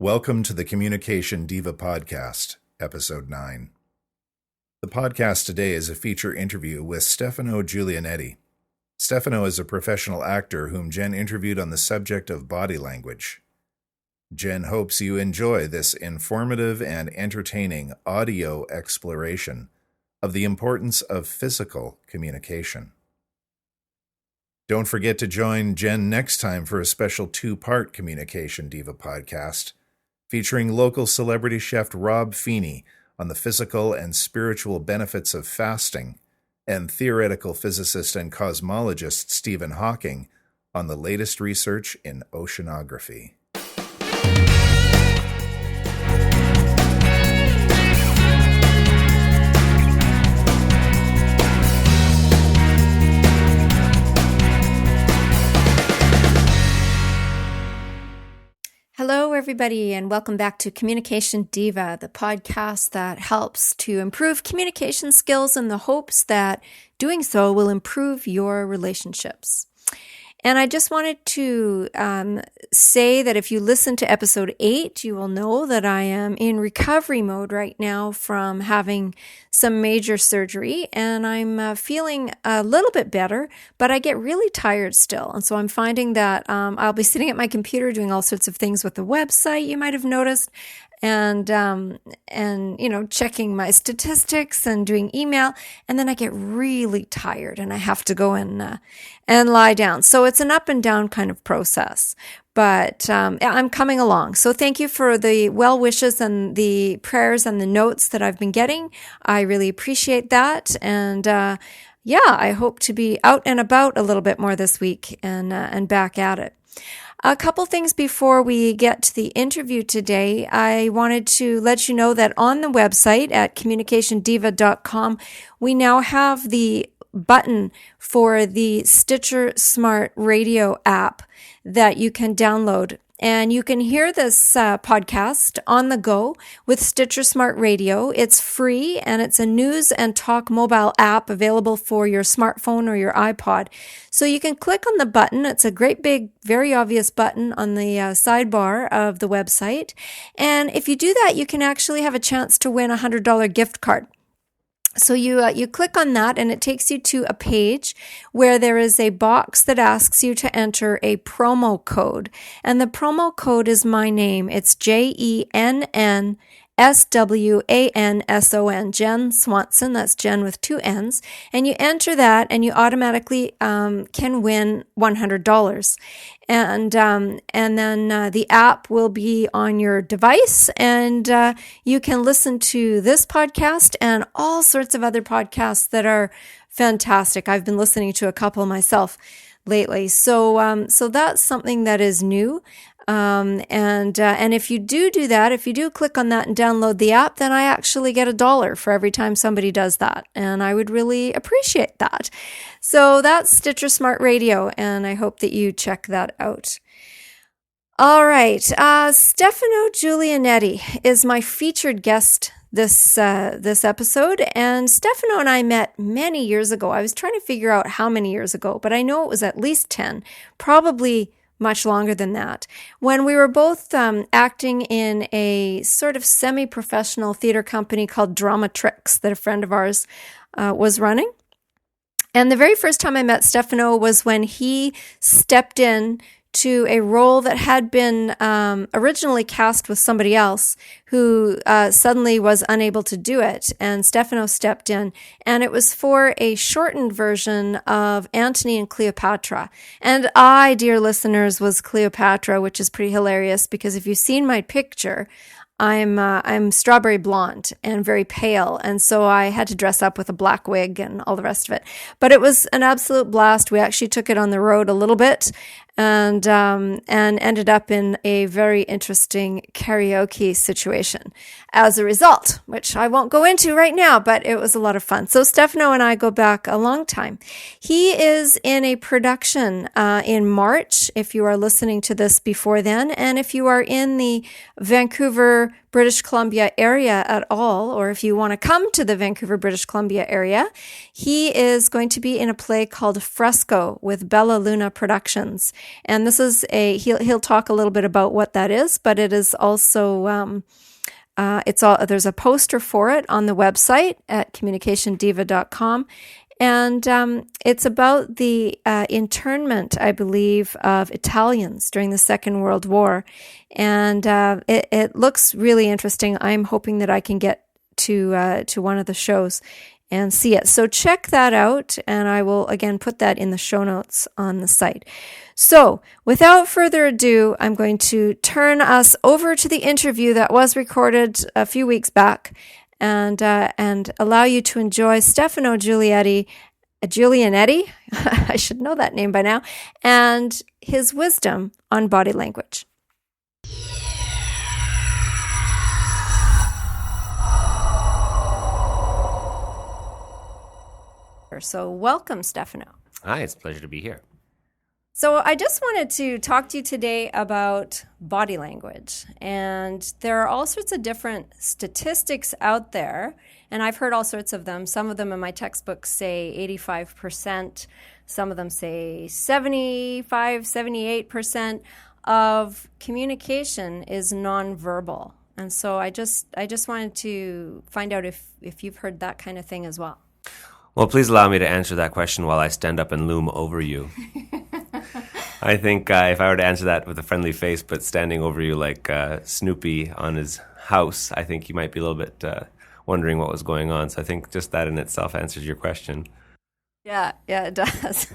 Welcome to the Communication Diva Podcast, Episode 9. The podcast today is a feature interview with Stefano Giulianetti. Stefano is a professional actor whom Jenn interviewed on the subject of body language. Jenn hopes you enjoy this informative and entertaining audio exploration of the importance of physical communication. Don't forget to join Jenn next time for a special two-part Communication Diva podcast featuring local celebrity chef Rob Feeney on the physical and spiritual benefits of fasting, and theoretical physicist and cosmologist Stephen Hawking on the latest research in oceanography. Hello, everybody, and welcome back to Communication Diva, the podcast that helps to improve communication skills in the hopes that doing so will improve your relationships. And I just wanted to say that if you listen to episode 8, you will know that I am in recovery mode right now from having some major surgery, and I'm feeling a little bit better, but I get really tired still. And so I'm finding that I'll be sitting at my computer doing all sorts of things with the website, you might have noticed, and checking my statistics and doing email, and then I get really tired and I have to go and lie down. So it's an up and down kind of process, but I'm coming along. So thank you for the well wishes and the prayers and the notes that I've been getting. I really appreciate that, and I hope to be out and about a little bit more this week and back at it. A couple things before we get to the interview today. I wanted to let you know that on the website at communicationdiva.com, we now have the button for the Stitcher Smart Radio app that you can download. And you can hear this podcast on the go with Stitcher Smart Radio. It's free, and it's a news and talk mobile app available for your smartphone or your iPod. So you can click on the button. It's a great big, very obvious button on the sidebar of the website. And if you do that, you can actually have a chance to win a $100 gift card. So you click on that, and it takes you to a page where there is a box that asks you to enter a promo code. And the promo code is my name. It's JENNSWANSON, Jenn Swanson. That's Jenn with 2 N's. And you enter that, and you automatically can win $100. And then the app will be on your device, and you can listen to this podcast and all sorts of other podcasts that are fantastic. I've been listening to a couple myself lately. So that's something that is new. And if you do that, if you do click on that and download the app, then I actually get $1 for every time somebody does that. And I would really appreciate that. So that's Stitcher Smart Radio, and I hope that you check that out. All right. Stefano Giulianetti is my featured guest this episode, and Stefano and I met many years ago. I was trying to figure out how many years ago, but I know it was at least 10, probably much longer than that, when we were both acting in a sort of semi-professional theater company called Drama Tricks that a friend of ours was running. And the very first time I met Stefano was when he stepped in to a role that had been originally cast with somebody else who suddenly was unable to do it. And Stefano stepped in, and it was for a shortened version of Antony and Cleopatra. And I, dear listeners, was Cleopatra, which is pretty hilarious because if you've seen my picture, I'm strawberry blonde and very pale, and so I had to dress up with a black wig and all the rest of it. But it was an absolute blast. We actually took it on the road a little bit, and ended up in a very interesting karaoke situation as a result, which I won't go into right now, but it was a lot of fun. So Stefano and I go back a long time. He is in a production in March, if you are listening to this before then, and if you are in the Vancouver British Columbia area at all, or if you want to come to the Vancouver, British Columbia area, he is going to be in a play called Fresco with Bella Luna Productions. And this is he'll talk a little bit about what that is, but it is also, there's a poster for it on the website at communicationdiva.com. And it's about the internment, I believe, of Italians during the Second World War. And it looks really interesting. I'm hoping that I can get to one of the shows and see it. So check that out, and I will, again, put that in the show notes on the site. So without further ado, I'm going to turn us over to the interview that was recorded a few weeks back, and allow you to enjoy Stefano Giulianetti, I should know that name by now, and his wisdom on body language. So welcome, Stefano. Hi, it's a pleasure to be here. So I just wanted to talk to you today about body language. And there are all sorts of different statistics out there, and I've heard all sorts of them. Some of them in my textbooks say 85%. Some of them say 75, 78% of communication is nonverbal. And so I just wanted to find out if you've heard that kind of thing as well. Well, please allow me to answer that question while I stand up and loom over you. I think if I were to answer that with a friendly face, but standing over you like Snoopy on his house, I think you might be a little bit wondering what was going on. So I think just that in itself answers your question. Yeah, it does.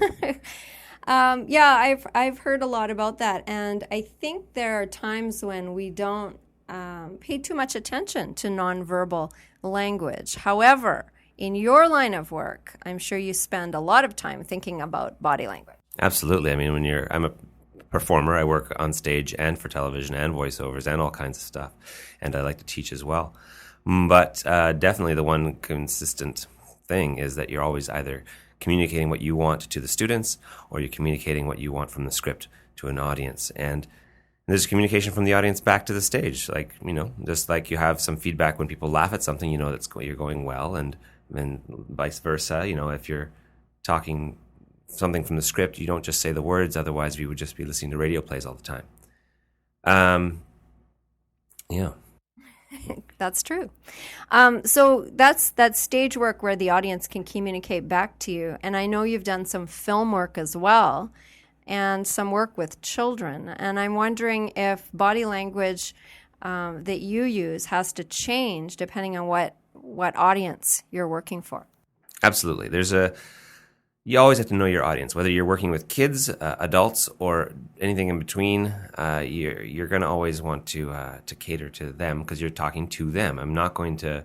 I've heard a lot about that, and I think there are times when we don't pay too much attention to nonverbal language. However, in your line of work, I'm sure you spend a lot of time thinking about body language. Absolutely. I mean, I'm a performer. I work on stage and for television and voiceovers and all kinds of stuff. And I like to teach as well. But definitely the one consistent thing is that you're always either communicating what you want to the students or you're communicating what you want from the script to an audience. And there's communication from the audience back to the stage. Like, just like you have some feedback when people laugh at something, that you're going well, and vice versa. If you're talking something from the script, you don't just say the words, otherwise we would just be listening to radio plays all the time. Yeah. That's true. So that's stage work where the audience can communicate back to you. And I know you've done some film work as well and some work with children. And I'm wondering if body language that you use has to change depending on what audience you're working for. Absolutely. You always have to know your audience, whether you're working with kids, adults, or anything in between. You're going to always want to cater to them because you're talking to them. I'm not going to,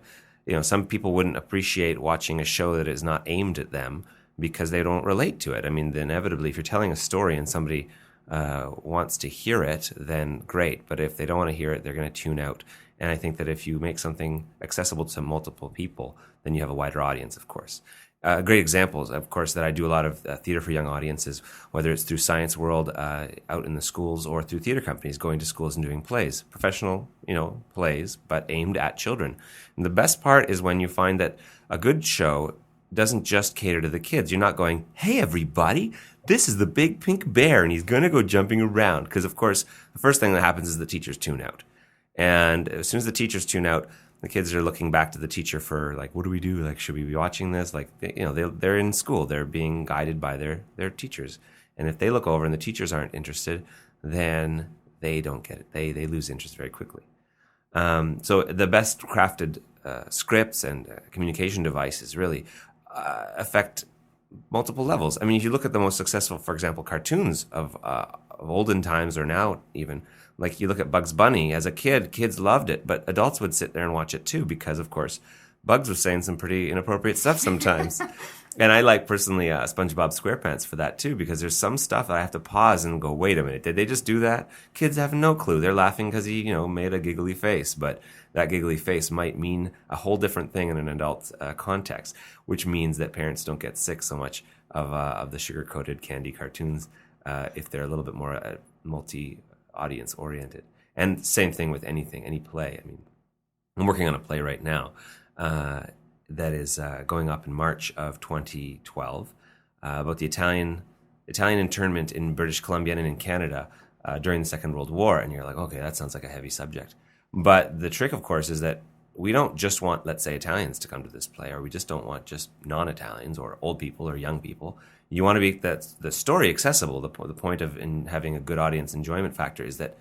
some people wouldn't appreciate watching a show that is not aimed at them because they don't relate to it. I mean, inevitably, if you're telling a story and somebody wants to hear it, then great. But if they don't want to hear it, they're going to tune out. And I think that if you make something accessible to multiple people, then you have a wider audience, of course. Great examples, of course, that I do a lot of theater for young audiences, whether it's through Science World out in the schools or through theater companies going to schools and doing plays, professional, plays, but aimed at children. And the best part is when you find that a good show doesn't just cater to the kids. You're not going, hey, everybody, this is the big pink bear, and he's going to go jumping around. Because, of course, the first thing that happens is the teachers tune out. And as soon as the teachers tune out, the kids are looking back to the teacher for, like, what do we do? Like, should we be watching this? Like, they're in school. They're being guided by their teachers. And if they look over and the teachers aren't interested, then they don't get it. They lose interest very quickly. So the best crafted scripts and communication devices really affect multiple levels. I mean, if you look at the most successful, for example, cartoons of olden times or now even, like you look at Bugs Bunny. As a kid, kids loved it, but adults would sit there and watch it too because, of course, Bugs was saying some pretty inappropriate stuff sometimes. And I like personally SpongeBob SquarePants for that too, because there's some stuff that I have to pause and go, wait a minute, did they just do that? Kids have no clue. They're laughing because he, made a giggly face, but that giggly face might mean a whole different thing in an adult context, which means that parents don't get sick so much of the sugar-coated candy cartoons if they're a little bit more multi-audience oriented. And same thing with anything, any play. I mean, I'm working on a play right now that is going up in March of 2012 about the Italian internment in British Columbia and in Canada during the Second World War. And you're like, okay, that sounds like a heavy subject. But the trick, of course, is that we don't just want, let's say, Italians to come to this play, or we just don't want just non-Italians or old people or young people. You want to make the story accessible. The point of in having a good audience enjoyment factor is that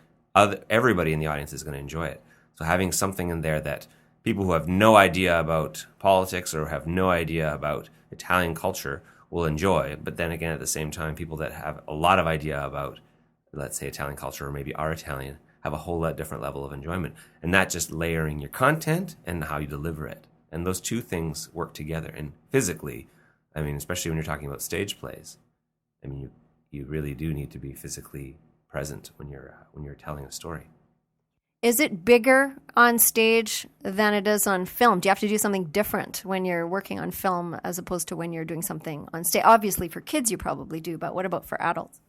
everybody in the audience is going to enjoy it. So having something in there that people who have no idea about politics or have no idea about Italian culture will enjoy, but then again, at the same time, people that have a lot of idea about, let's say, Italian culture or maybe are Italian, have a whole lot different level of enjoyment. And not just layering your content and how you deliver it. And those two things work together. And physically, I mean, especially when you're talking about stage plays, I mean, you really do need to be physically present when you're telling a story. Is it bigger on stage than it is on film? Do you have to do something different when you're working on film as opposed to when you're doing something on stage? Obviously, for kids, you probably do, but what about for adults?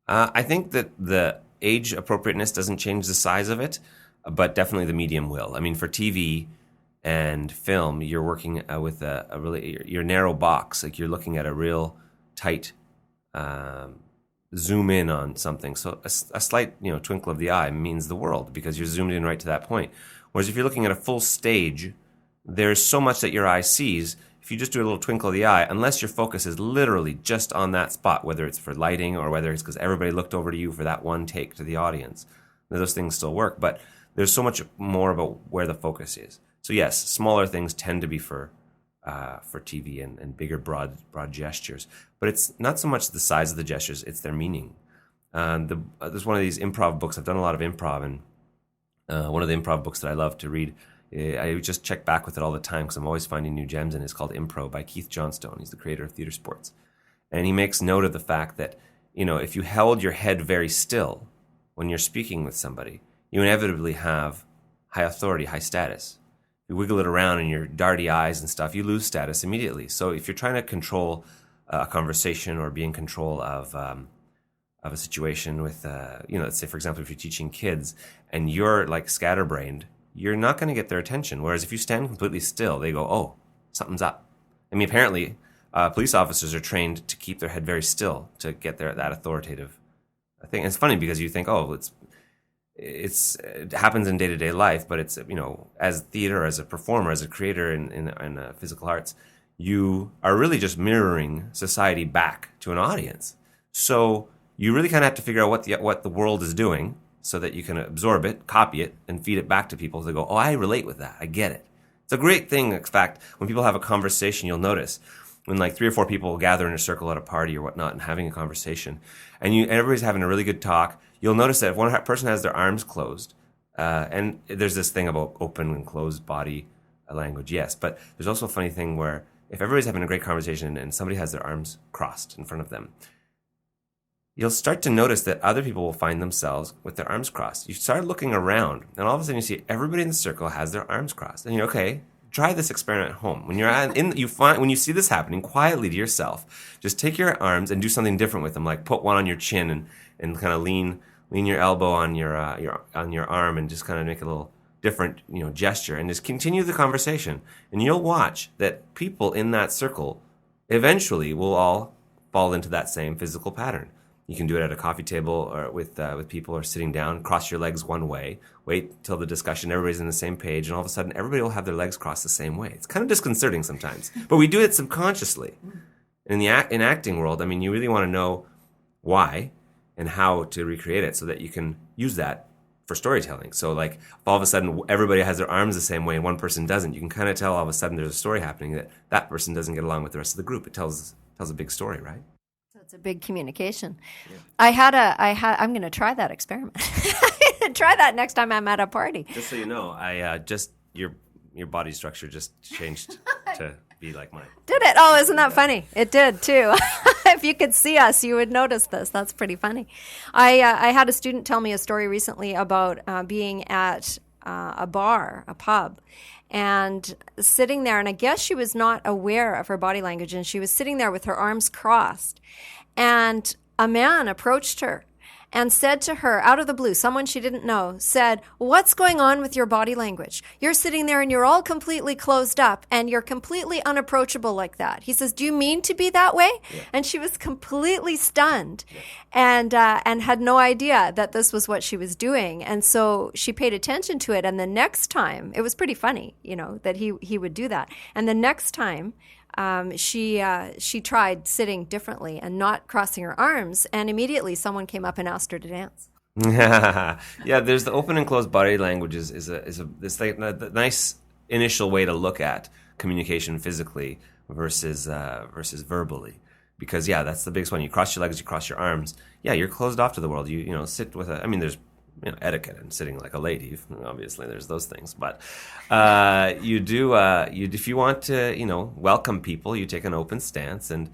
I think that the age appropriateness doesn't change the size of it, but definitely the medium will. I mean, for TV and film, you're working with a really your narrow box. Like you're looking at a real tight zoom in on something. So a slight twinkle of the eye means the world because you're zoomed in right to that point. Whereas if you're looking at a full stage, there's so much that your eye sees. If you just do a little twinkle of the eye, unless your focus is literally just on that spot, whether it's for lighting or whether it's because everybody looked over to you for that one take to the audience, those things still work. But there's so much more about where the focus is. So yes, smaller things tend to be for TV and bigger, broad gestures. But it's not so much the size of the gestures; it's their meaning. There's one of these improv books. I've done a lot of improv, and one of the improv books that I love to read. I just check back with it all the time because I'm always finding new gems, and it's called Impro by Keith Johnstone. He's the creator of Theater Sports. And he makes note of the fact that, if you held your head very still when you're speaking with somebody, you inevitably have high authority, high status. If you wiggle it around in your darty eyes and stuff, you lose status immediately. So if you're trying to control a conversation or be in control of a situation with, let's say, for example, if you're teaching kids and you're like scatterbrained, you're not going to get their attention. Whereas if you stand completely still, they go, oh, something's up. I mean, apparently, police officers are trained to keep their head very still to get that authoritative thing. And it's funny because you think, oh, it happens in day-to-day life, but it's, as theater, as a performer, as a creator in physical arts, you are really just mirroring society back to an audience. So you really kind of have to figure out what the world is doing, so that you can absorb it, copy it, and feed it back to people. So they go, oh, I relate with that. I get it. It's a great thing. In fact, when people have a conversation, you'll notice when like 3 or 4 people gather in a circle at a party or whatnot and having a conversation, and everybody's having a really good talk, you'll notice that if one person has their arms closed, and there's this thing about open and closed body language, yes, but there's also a funny thing where if everybody's having a great conversation and somebody has their arms crossed in front of them, you'll start to notice that other people will find themselves with their arms crossed. You start looking around, and all of a sudden you see everybody in the circle has their arms crossed. And you're okay. Try this experiment at home. When when you see this happening, quietly to yourself, just take your arms and do something different with them. Like put one on your chin and kind of lean your elbow on your arm and just kind of make a little different gesture, and just continue the conversation. And you'll watch that people in that circle eventually will all fall into that same physical pattern. You can do it at a coffee table or with people, or sitting down, cross your legs one way, wait till the discussion, everybody's on the same page, and all of a sudden everybody will have their legs crossed the same way. It's kind of disconcerting sometimes, but we do it subconsciously. In the acting world, I mean, you really want to know why and how to recreate it so that you can use that for storytelling. So like if all of a sudden everybody has their arms the same way and one person doesn't, you can kind of tell all of a sudden there's a story happening that person doesn't get along with the rest of the group. It tells a big story, right? It's a big communication. Yeah. I'm going to try that experiment. Try that next time I'm at a party. Just so you know, your body structure just changed to be like mine. Did it? Oh, isn't that funny? It did too. If you could see us, you would notice this. That's pretty funny. I had a student tell me a story recently about being at a bar, a pub, and sitting there, and I guess she was not aware of her body language, and she was sitting there with her arms crossed, and a man approached her and said to her, out of the blue, someone she didn't know, said, "What's going on with your body language? You're sitting there and you're all completely closed up and you're completely unapproachable like that." He says, "Do you mean to be that way?" Yeah. And she was completely stunned, and had no idea that this was what she was doing. And so she paid attention to it. And the next time, it was pretty funny, that he would do that. And the next time, she tried sitting differently and not crossing her arms, and immediately someone came up and asked her to dance. Yeah, there's the open and closed body language is a nice initial way to look at communication physically versus verbally, because that's the biggest one. You cross your legs, you cross your arms. Yeah, you're closed off to the world. You sit with there's etiquette and sitting like a lady. Obviously, there's those things, but you do. If you want to, welcome people, you take an open stance, and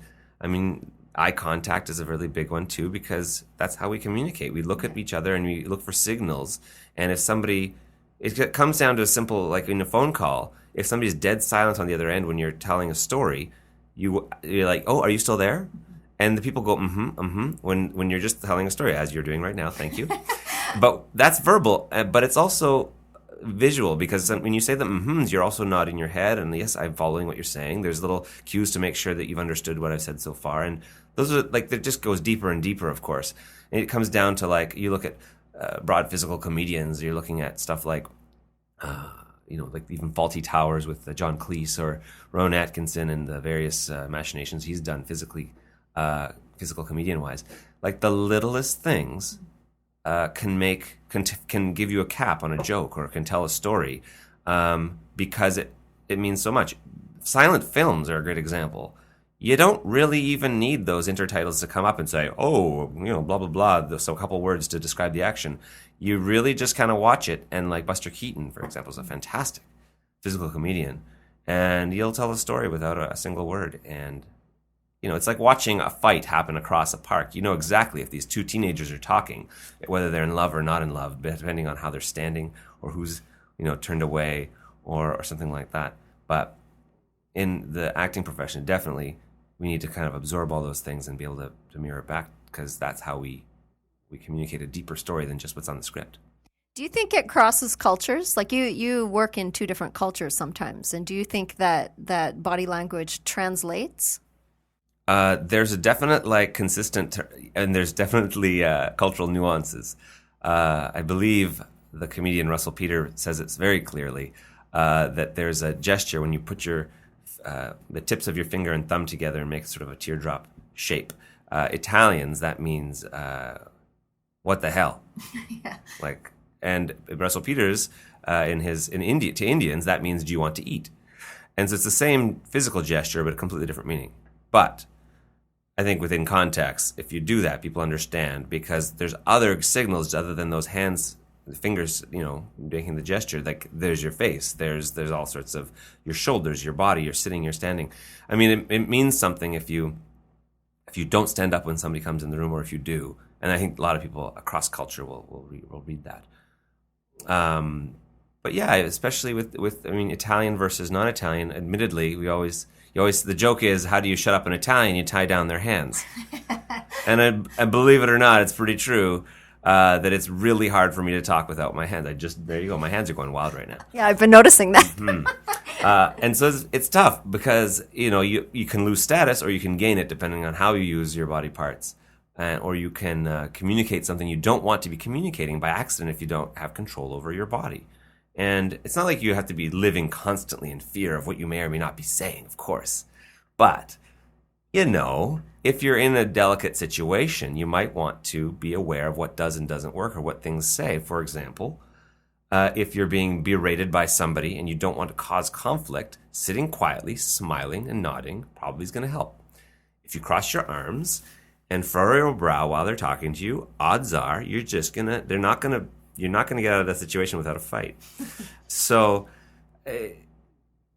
eye contact is a really big one too, because that's how we communicate. We look at each other and we look for signals. And if somebody, it comes down to a simple, like in a phone call, if somebody's dead silent on the other end when you're telling a story, you're like, "Oh, are you still there?" And the people go, when you're just telling a story, as you're doing right now. Thank you. But that's verbal, but it's also visual, because when you say the you're also nodding your head, and yes, I'm following what you're saying. There's little cues to make sure that you've understood what I've said so far, and those are that just goes deeper and deeper, of course. And it comes down to, like, you look at broad physical comedians, you're looking at stuff like like even Faulty Towers with John Cleese, or Rowan Atkinson, and the various machinations he's done physical comedian wise. Like, the littlest things can give you a cap on a joke, or can tell a story, because it means so much. Silent films are a great example. You don't really even need those intertitles to come up and say, "Oh, blah blah blah," so a couple words to describe the action. You really just kind of watch it, and like Buster Keaton, for example, is a fantastic physical comedian, and he'll tell a story without a single word. And it's like watching a fight happen across a park. You know exactly if these two teenagers are talking, whether they're in love or not in love, depending on how they're standing, or who's turned away, or something like that. But in the acting profession, definitely we need to kind of absorb all those things and be able to mirror it back, because that's how we communicate a deeper story than just what's on the script. Do you think it crosses cultures? Like, you work in two different cultures sometimes, and do you think that body language translates? There's a definite consistent, and there's definitely cultural nuances. I believe the comedian Russell Peter says it very clearly, that there's a gesture when you put the tips of your finger and thumb together and make sort of a teardrop shape. Italians, that means what the hell? Yeah. And Russell Peters, to Indians, that means, "Do you want to eat?" And so it's the same physical gesture, but a completely different meaning. But I think within context, if you do that, people understand, because there's other signals other than those hands, the fingers, making the gesture. Like, there's your face, there's all sorts of your shoulders, your body, you're sitting, you're standing. It means something if you don't stand up when somebody comes in the room, or if you do. And I think a lot of people across culture will read that. But yeah, especially with Italian versus non-Italian. Admittedly, the joke is, how do you shut up an Italian? You tie down their hands. And I believe it or not, it's pretty true, that it's really hard for me to talk without my hands. There you go. My hands are going wild right now. Yeah, I've been noticing that. And so it's tough, because, you can lose status, or you can gain it depending on how you use your body parts. Or you can communicate something you don't want to be communicating by accident if you don't have control over your body. And it's not like you have to be living constantly in fear of what you may or may not be saying, of course. But, if you're in a delicate situation, you might want to be aware of what does and doesn't work, or what things say. For example, if you're being berated by somebody and you don't want to cause conflict, sitting quietly, smiling, and nodding probably is going to help. If you cross your arms and furrow your brow while they're talking to you, odds are you're not going to get out of that situation without a fight. So,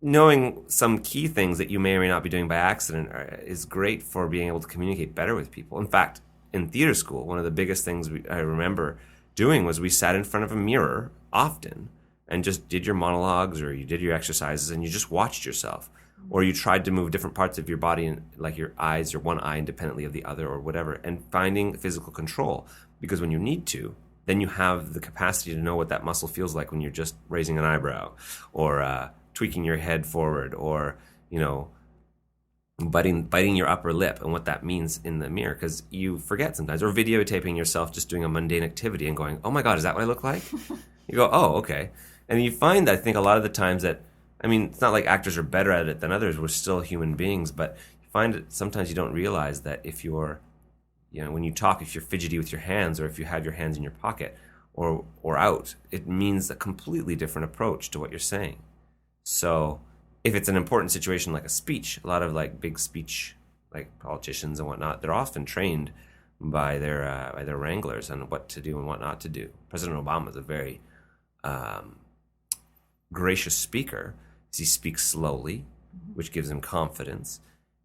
knowing some key things that you may or may not be doing by accident is great for being able to communicate better with people. In fact, in theater school, one of the biggest things I remember doing was we sat in front of a mirror often and just did your monologues, or you did your exercises, and you just watched yourself. Or you tried to move different parts of your body, like your eyes, or one eye independently of the other, or whatever, and finding physical control. because when you need to, then you have the capacity to know what that muscle feels like when you're just raising an eyebrow or tweaking your head forward or, biting your upper lip and what that means in the mirror, because you forget sometimes, or videotaping yourself just doing a mundane activity and going, oh my God, is that what I look like? You go, oh, okay. And you find, I think, a lot of the times that, it's not like actors are better at it than others. We're still human beings, but you find that sometimes you don't realize that if you're, when you talk, if you're fidgety with your hands or if you have your hands in your pocket or out, it means a completely different approach to what you're saying. So if it's an important situation like a speech, a lot of like big speech, like politicians and whatnot, they're often trained by their wranglers on what to do and what not to do. President Obama is a very gracious speaker. He speaks slowly, which gives him confidence.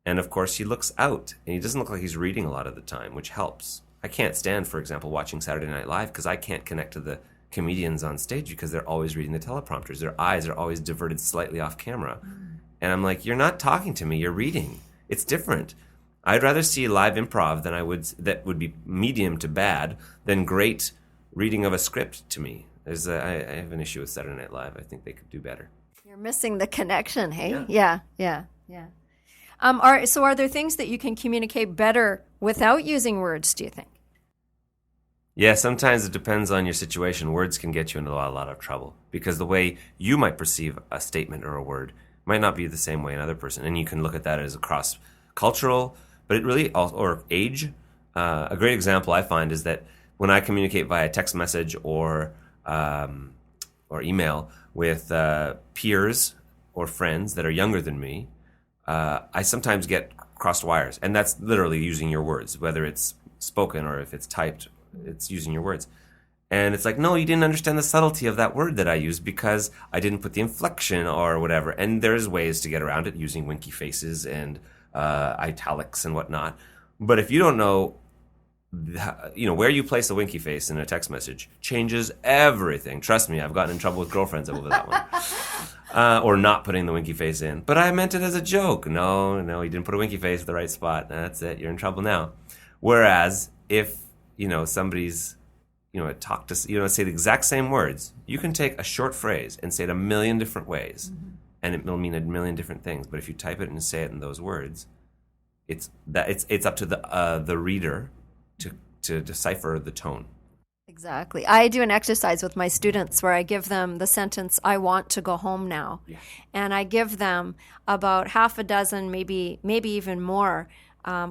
And of course, he looks out, and he doesn't look like he's reading a lot of the time, which helps. I can't stand, for example, watching Saturday Night Live because I can't connect to the comedians on stage because they're always reading the teleprompters. Their eyes are always diverted slightly off camera. And I'm like, you're not talking to me, you're reading. It's different. I'd rather see live improv that would be medium to bad than great reading of a script to me. I have an issue with Saturday Night Live. I think they could do better. You're missing the connection, hey? Yeah. Yeah. Are there things that you can communicate better without using words, do you think? Yeah, sometimes it depends on your situation. Words can get you into a lot of trouble because the way you might perceive a statement or a word might not be the same way another person. And you can look at that as cross-cultural, but it really, or age. A great example I find is that when I communicate via text message or email with peers or friends that are younger than me, I sometimes get crossed wires. And that's literally using your words, whether it's spoken or if it's typed, it's using your words. And it's like, no, you didn't understand the subtlety of that word that I used because I didn't put the inflection or whatever. And there's ways to get around it using winky faces and italics and whatnot. But if you don't know, where you place a winky face in a text message changes everything. Trust me, I've gotten in trouble with girlfriends over that one. Or not putting the winky face in. But I meant it as a joke. No, you didn't put a winky face at the right spot. That's it. You're in trouble now. Whereas if, somebody's, say the exact same words, you can take a short phrase and say it a million different ways. Mm-hmm. And it will mean a million different things. But if you type it and say it in those words, it's up to the reader to decipher the tone. Exactly. I do an exercise with my students where I give them the sentence, I want to go home now. Yeah. And I give them about half a dozen, maybe even more,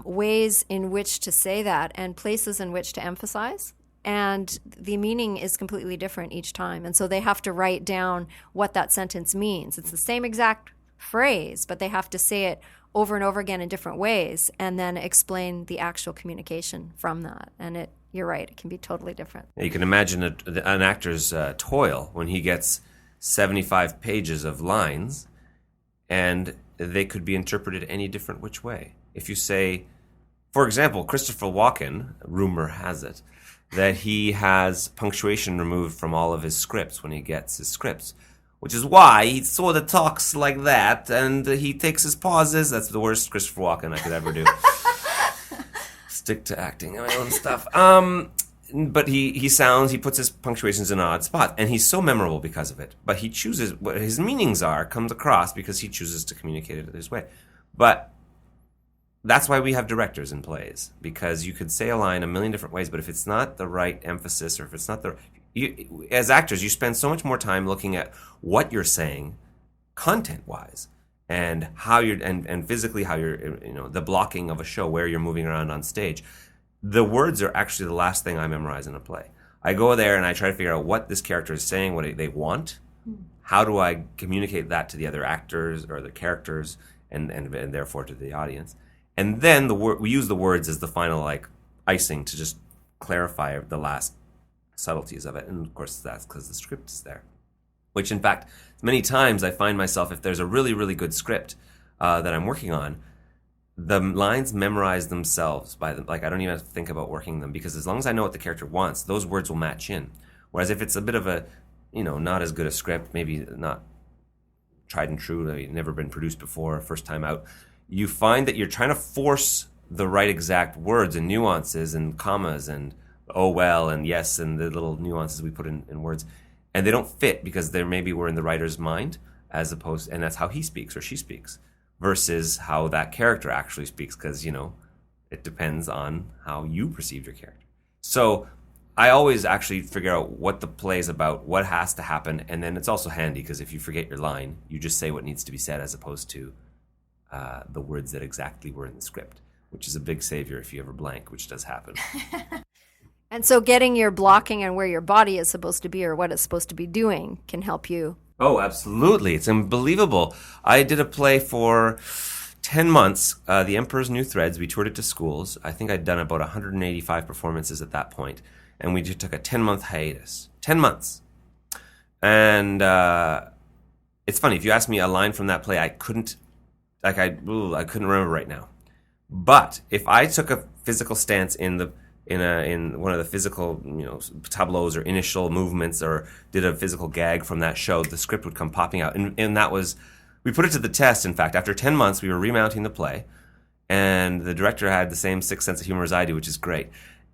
ways in which to say that and places in which to emphasize. And the meaning is completely different each time. And so they have to write down what that sentence means. It's the same exact phrase, but they have to say it over and over again in different ways and then explain the actual communication from that. And you're right, it can be totally different. You can imagine an actor's toil when he gets 75 pages of lines and they could be interpreted any different which way. If you say, for example, Christopher Walken, rumor has it, that he has punctuation removed from all of his scripts when he gets his scripts, which is why he sort of talks like that and he takes his pauses. That's the worst Christopher Walken I could ever do. Stick to acting and my own stuff. But he puts his punctuations in an odd spot, and he's so memorable because of it. But he chooses what his meanings comes across because he chooses to communicate it this way. But that's why we have directors in plays, because you could say a line a million different ways, but if it's not the right emphasis or if it's not as actors, you spend so much more time looking at what you're saying content-wise and how you're and physically how you're, the blocking of a show, where you're moving around on stage. The words are actually the last thing I memorize in a play. I go there and I try to figure out what this character is saying, what they want. How do I communicate that to the other actors or the characters and therefore to the audience? And then we use the words as the final icing to just clarify the last subtleties of it. And of course that's because the script is there. Which in fact, many times I find myself, if there's a really, really good script that I'm working on, the lines memorize themselves I don't even have to think about working them, because as long as I know what the character wants, those words will match in. Whereas if it's a bit of a, not as good a script, maybe not tried and true, never been produced before, first time out, you find that you're trying to force the right exact words and nuances and commas and oh well and yes and the little nuances we put in words, and they don't fit because they maybe were in the writer's mind as opposed, and that's how he speaks or she speaks versus how that character actually speaks, because it depends on how you perceive your character. So I always actually figure out what the play is about, what has to happen, and then it's also handy because if you forget your line, you just say what needs to be said as opposed to the words that exactly were in the script, which is a big savior if you ever blank, which does happen. And so getting your blocking and where your body is supposed to be or what it's supposed to be doing can help you. Oh, absolutely. It's unbelievable. I did a play for 10 months, The Emperor's New Threads. We toured it to schools. I think I'd done about 185 performances at that point. And we just took a 10-month hiatus. 10 months. And it's funny. If you ask me a line from that play, I couldn't remember right now. But if I took a physical stance in one of the physical tableaus or initial movements or did a physical gag from that show, the script would come popping out. And that was, we put it to the test. In fact, after 10 months, we were remounting the play. And the director had the same sixth sense of humor as I do, which is great.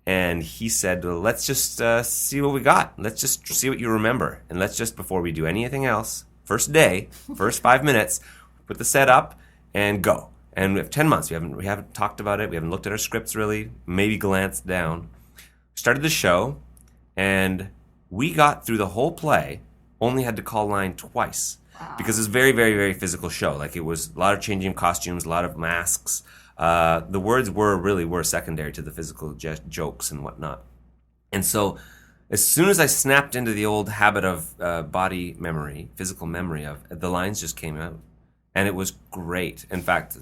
And he said, well, let's just see what we got. Let's just see what you remember. And let's just, before we do anything else, first day, first 5 minutes, put the set up and go. And we have 10 months. We haven't talked about it. We haven't looked at our scripts really, maybe glanced down. Started the show, and we got through the whole play, only had to call line twice. Wow. Because it's a very, very, very physical show. Like, it was a lot of changing costumes, a lot of masks. The words were secondary to the physical jokes and whatnot. And so as soon as I snapped into the old habit of body memory, physical memory of the lines just came out. And it was great. In fact,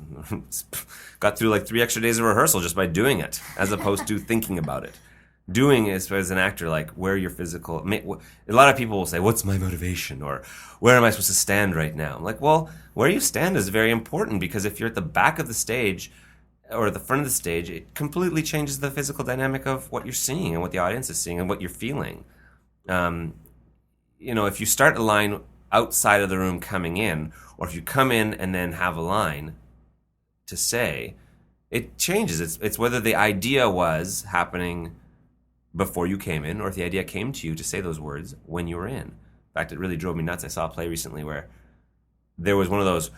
got through like 3 extra days of rehearsal just by doing it, as opposed to thinking about it. Doing is, as an actor, like where your physical... A lot of people will say, what's my motivation? Or where am I supposed to stand right now? I'm like, well, where you stand is very important, because if you're at the back of the stage or the front of the stage, it completely changes the physical dynamic of what you're seeing and what the audience is seeing and what you're feeling. If you start a line outside of the room coming in, or if you come in and then have a line to say, it changes. It's whether the idea was happening before you came in, or if the idea came to you to say those words when you were in. In fact, it really drove me nuts. I saw a play recently where there was one of those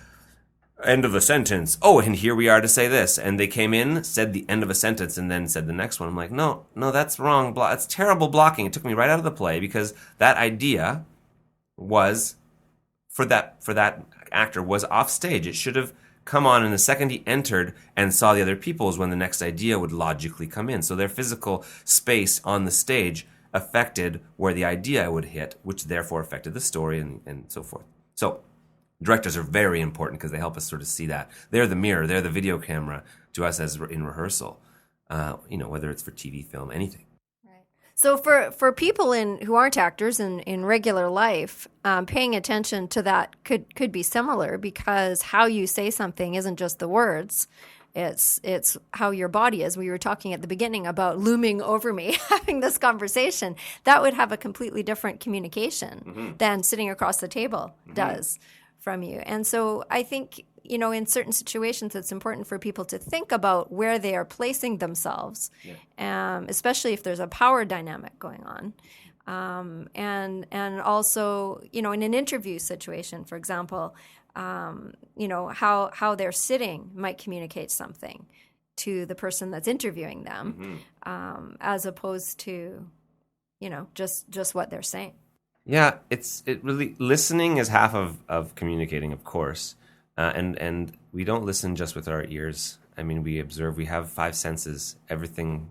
end of the sentence. Oh, and here we are to say this. And they came in, said the end of a sentence, and then said the next one. I'm like, no, that's wrong. That's terrible blocking. It took me right out of the play, because that idea was, for that actor, was off stage. It should have come on, and the second he entered and saw the other people is when the next idea would logically come in. So their physical space on the stage affected where the idea would hit, which therefore affected the story and so forth. So directors are very important because they help us sort of see that. They're the mirror, they're the video camera to us as in rehearsal, whether it's for TV, film, anything. So for people who aren't actors in regular life, paying attention to that could be similar, because how you say something isn't just the words. It's how your body is. We were talking at the beginning about looming over me, having this conversation. That would have a completely different communication than sitting across the table does from you. And so I think, in certain situations, it's important for people to think about where they are placing themselves, especially if there's a power dynamic going on. And also, in an interview situation, for example, how they're sitting might communicate something to the person that's interviewing them, as opposed to, just what they're saying. Yeah, it really, listening is half of communicating, of course. And we don't listen just with our ears. I mean, we observe. We have 5 senses. Everything,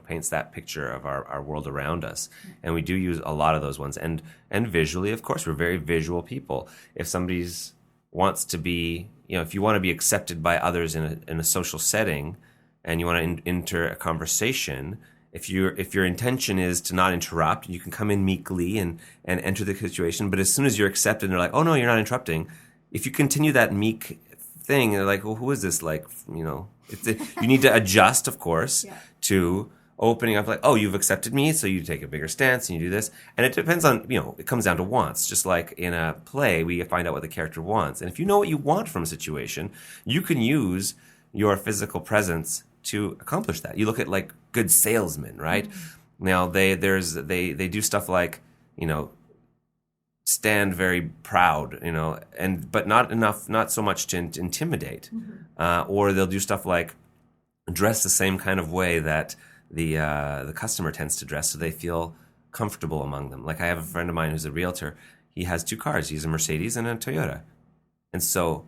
paints that picture of our world around us. And we do use a lot of those ones. And visually, of course, we're very visual people. If somebody wants to be, if you want to be accepted by others in a social setting, and you want to enter a conversation, if your intention is to not interrupt, you can come in meekly and enter the situation. But as soon as you're accepted, and they're like, oh no, you're not interrupting. If you continue that meek thing, they're like, well, who is this? Like, you need to adjust, of course, to opening up, like, oh, you've accepted me, so you take a bigger stance and you do this. And it depends on, it comes down to wants. Just like in a play, we find out what the character wants. And if you know what you want from a situation, you can use your physical presence to accomplish that. You look at, like, good salesmen, right? Now they do stuff like, stand very proud, but not so much to intimidate, or they'll do stuff like dress the same kind of way that the customer tends to dress, so they feel comfortable among them. Like I have a friend of mine who's a realtor. He has 2 cars. He has a Mercedes and a Toyota, and so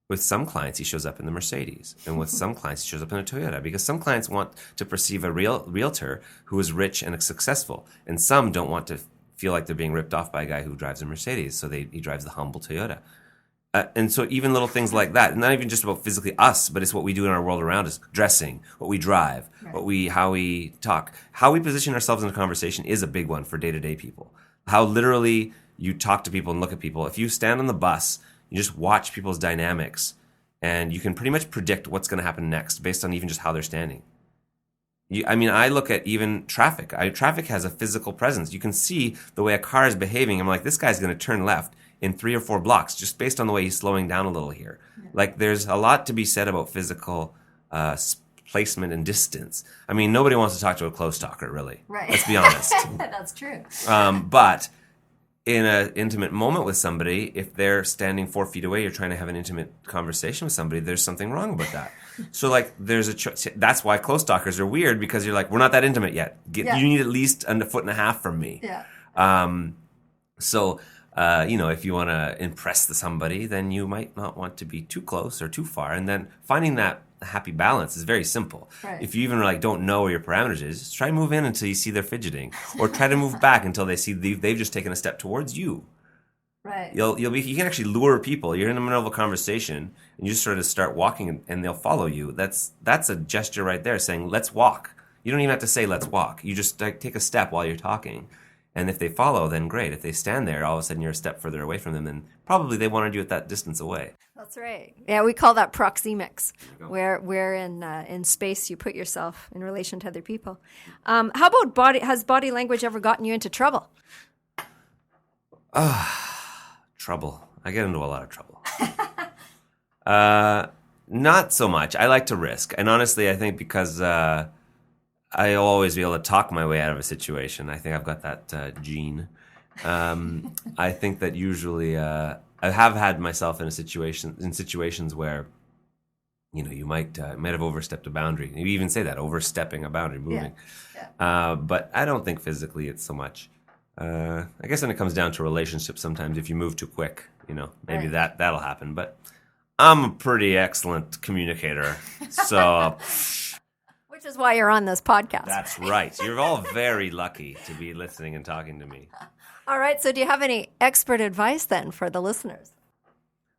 with some clients he shows up in the Mercedes, and with some clients he shows up in a Toyota, because some clients want to perceive a realtor who is rich and successful, and some don't want to feel like they're being ripped off by a guy who drives a Mercedes, so he drives the humble Toyota. And so even little things like that, not even just about physically us, but it's what we do in our world around us, dressing, what we drive, how we talk, how we position ourselves in a conversation is a big one for day-to-day people. How literally you talk to people and look at people. If you stand on the bus, you just watch people's dynamics, and you can pretty much predict what's going to happen next based on even just how they're standing. I look at even traffic. Traffic has a physical presence. You can see the way a car is behaving. I'm like, this guy's going to turn left in 3 or 4 blocks just based on the way he's slowing down a little here. Yeah. Like there's a lot to be said about physical placement and distance. Nobody wants to talk to a close talker, really. Right. Let's be honest. That's true. But in an intimate moment with somebody, if they're standing 4 feet away, you're trying to have an intimate conversation with somebody, there's something wrong about that. So there's a that's why close talkers are weird, because you're like, we're not that intimate yet. You need at least a foot and a half from me. Yeah. If you want to impress somebody, then you might not want to be too close or too far. And then finding that happy balance is very simple. Right. If you even don't know where your parameters is, just try to move in until you see they're fidgeting, or try to move back until they see they've just taken a step towards you. Right. You can actually lure people. You're in the middle of a conversation and you just sort of start walking and they'll follow you. That's a gesture right there saying, let's walk. You don't even have to say, let's walk. You just take a step while you're talking. And if they follow, then great. If they stand there, all of a sudden you're a step further away from them, then probably they wanted you at that distance away. That's right. Yeah, we call that proxemics, where in space you put yourself in relation to other people. How about body? Has body language ever gotten you into trouble? Trouble. I get into a lot of trouble. Not so much. I like to risk. And honestly, I think because I'll always be able to talk my way out of a situation. I think I've got that gene. I think that usually I have had myself in situations where, you might have overstepped a boundary. You even say that, overstepping a boundary, moving. Yeah. But I don't think physically it's so much. I guess when it comes down to relationships, sometimes if you move too quick, maybe that'll happen. But I'm a pretty excellent communicator, so. Which is why you're on this podcast. That's right. You're all very lucky to be listening and talking to me. All right. So do you have any expert advice then for the listeners?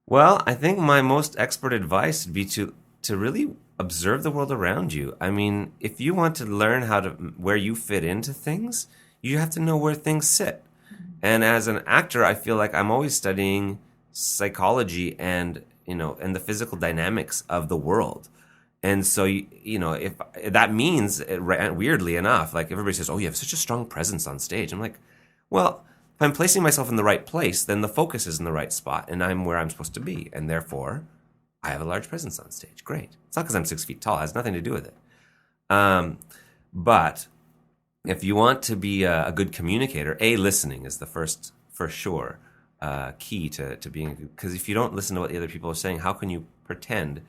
Well, I think my most expert advice would be to really observe the world around you. If you want to learn where you fit into things, you have to know where things sit. And as an actor, I feel like I'm always studying psychology and the physical dynamics of the world. And so, if that means, weirdly enough, like everybody says, oh, you have such a strong presence on stage. I'm like, well, if I'm placing myself in the right place, then the focus is in the right spot and I'm where I'm supposed to be. And therefore, I have a large presence on stage. Great. It's not because I'm 6 feet tall. It has nothing to do with it. But if you want to be a good communicator, listening is the first, for sure, key to being, because if you don't listen to what the other people are saying, how can you pretend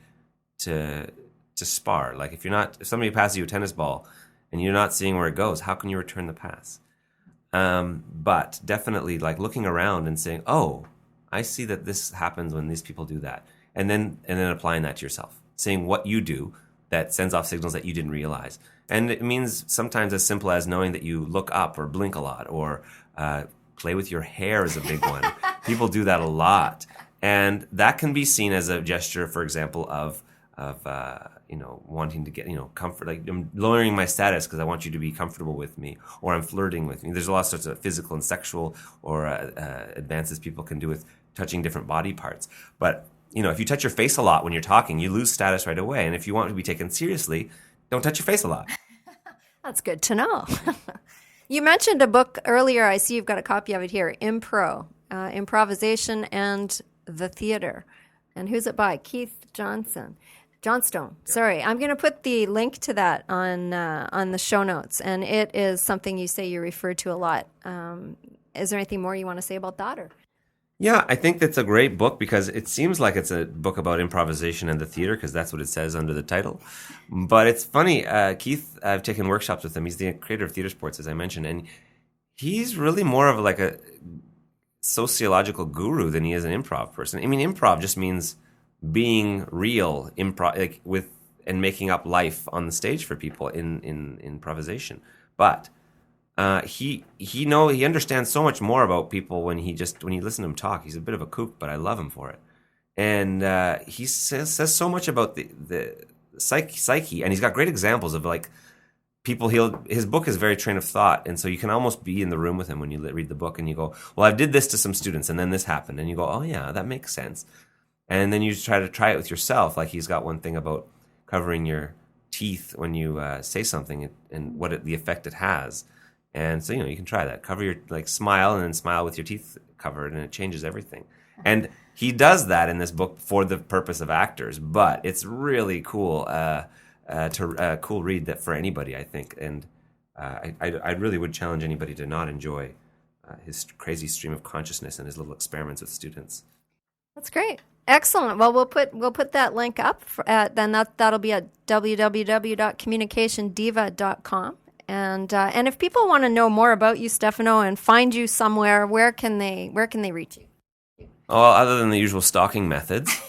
to spar? Like if somebody passes you a tennis ball and you're not seeing where it goes, how can you return the pass? But definitely like looking around and saying, oh, I see that this happens when these people do that. And then applying that to yourself, saying what you do that sends off signals that you didn't realize. And it means sometimes as simple as knowing that you look up or blink a lot, or play with your hair is a big one. People do that a lot. And that can be seen as a gesture, for example, of wanting to get, comfort. Like I'm lowering my status because I want you to be comfortable with me, or I'm flirting with me. There's a lot of sorts of physical and sexual or advances people can do with touching different body parts. But, if you touch your face a lot when you're talking, you lose status right away. And if you want to be taken seriously, don't touch your face a lot. That's good to know. You mentioned a book earlier. I see you've got a copy of it here, Improvisation and the Theater. And who's it by? Keith Johnson. Johnstone. Sorry, I'm going to put the link to that on the show notes, and it is something you say you refer to a lot. Is there anything more you want to say about that, or? Yeah, I think that's a great book because it seems like it's a book about improvisation and the theater because that's what it says under the title. But it's funny, Keith, I've taken workshops with him. He's the creator of Theater Sports, as I mentioned, and he's really more of like a sociological guru than he is an improv person. I mean, improv just means being real, and making up life on the stage for people in improvisation. But he understands so much more about people when you listen to him talk. He's a bit of a kook, but I love him for it. And he says so much about the psyche, and he's got great examples of like people. His book is very train of thought, and so you can almost be in the room with him when you read the book, and you go, "Well, I did this to some students, and then this happened," and you go, "Oh yeah, that makes sense." And then you try it with yourself. Like he's got one thing about covering your teeth when you say something and the effect it has. And so, you can try that. Cover your, smile and then smile with your teeth covered, and it changes everything. And he does that in this book for the purpose of actors, but it's really cool, cool read that for anybody, I think. And I really would challenge anybody to not enjoy his crazy stream of consciousness and his little experiments with students. That's great. Excellent. Well, we'll put that link up. Then that'll be at www.communicationdiva.com. And if people want to know more about you, Stefano, and find you somewhere, where can they reach you? Well, other than the usual stalking methods,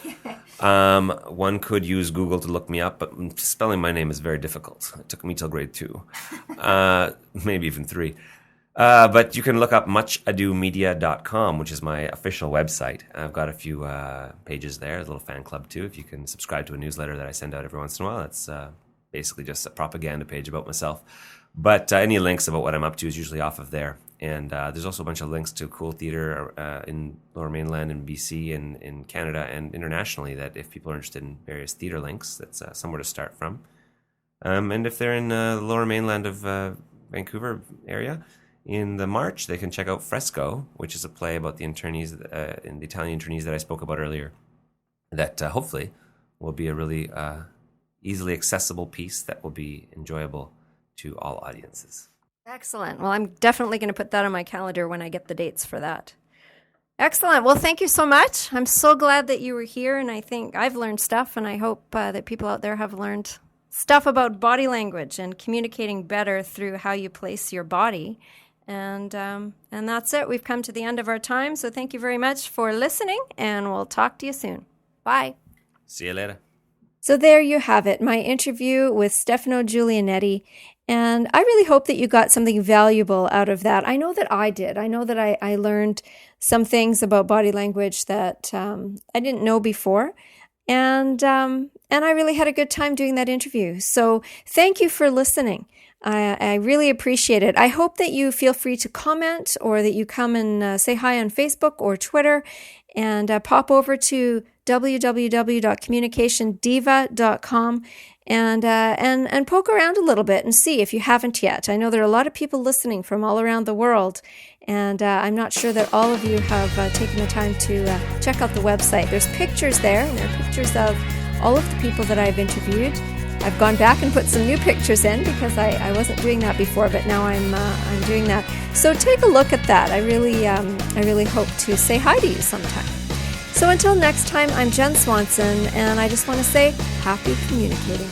one could use Google to look me up, but spelling my name is very difficult. It took me till grade 2, maybe even 3. But you can look up muchadomedia.com, which is my official website. I've got a few pages there, a little fan club too. If you can subscribe to a newsletter that I send out every once in a while, it's basically just a propaganda page about myself. But any links about what I'm up to is usually off of there. And there's also a bunch of links to cool theater in Lower Mainland and BC and in Canada and internationally that if people are interested in various theater links, that's somewhere to start from. And if they're in the Lower Mainland of Vancouver area, in the March, they can check out Fresco, which is a play about the internees, the Italian internees that I spoke about earlier, that hopefully will be a really easily accessible piece that will be enjoyable to all audiences. Excellent. Well, I'm definitely going to put that on my calendar when I get the dates for that. Excellent. Well, thank you so much. I'm so glad that you were here, and I think I've learned stuff, and I hope that people out there have learned stuff about body language and communicating better through how you place your body. And that's it. We've come to the end of our time, so thank you very much for listening, and we'll talk to you soon. Bye. See you later. So there you have it, my interview with Stefano Giulianetti. And I really hope that you got something valuable out of that. I know that I did. I know that I learned some things about body language that I didn't know before. And I really had a good time doing that interview. So thank you for listening. I really appreciate it. I hope that you feel free to comment or that you come and say hi on Facebook or Twitter and pop over to www.communicationdiva.com and poke around a little bit and see if you haven't yet. I know there are a lot of people listening from all around the world, and I'm not sure that all of you have taken the time to check out the website. There's pictures there, and there are pictures of all of the people that I've interviewed. I've gone back and put some new pictures in because I wasn't doing that before, but now I'm doing that. So take a look at that. I really hope to say hi to you sometime. So until next time, I'm Jenn Swanson, and I just want to say happy communicating.